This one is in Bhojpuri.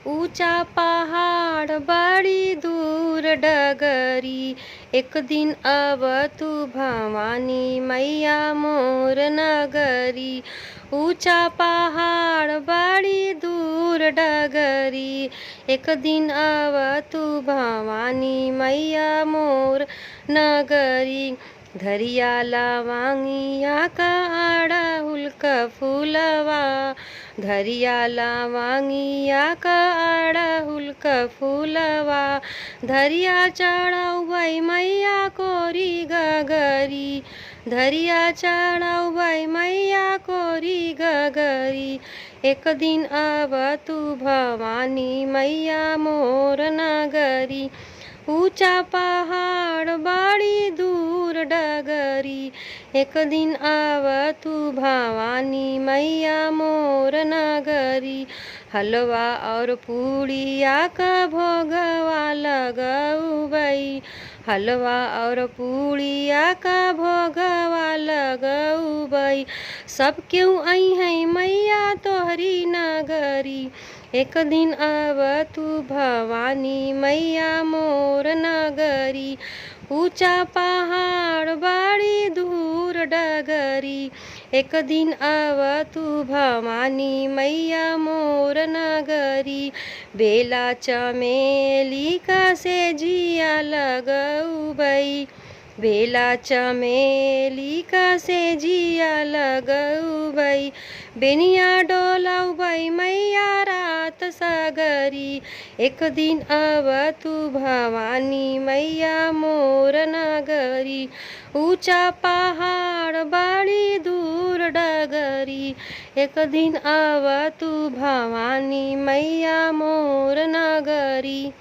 ऊंचा पहाड़ बड़ी दूर डगरी, एक दिन अब तू भवानी मैया मोर नगरी। ऊंचा पहाड़ बड़ी दूर डगरी, एक दिन अब तू भवानी मैया मोर नगरी। धरिया लवांगिया का अड़हुल का फूलवा, धरिया लवांगिया का अड़हुल का फूलवा। धरिया चढ़ौबै मैया कोरी गगरी, धरिया चढ़ौबै मैया कोरी गगरी। एक दिन अब तू भवानी मैया मोर नगरी। ऊंचा पहाड़ बड़ी दूर डगरी, एक दिन अब तू भवानी मैया मोर नगरी। हलवा और पूड़िया का भोगवा लगौबै, हलवा और पूड़िया का भोगवा लगौबै। सब क्यों अइहै मैया तोहरी नगरी, एक दिन अब तू भवानी मैया मोर नगरी। ऊंचा पहाड़ बड़ी दूर डगरी, एक दिन अब तू भवानी मैया मोर नगरी। बेला चमेली का सेजिया लगौबै, बेला चमेली का सेजिया लगौबै। बेनिया डोलौबै मैया रात सगरी, एक दिन अब तू भवानी मैया मोर नगरी। ऊंचा पहाड़ बड़ी दूर डगरी, एक दिन अब तू भवानी मैया मोर नगरी।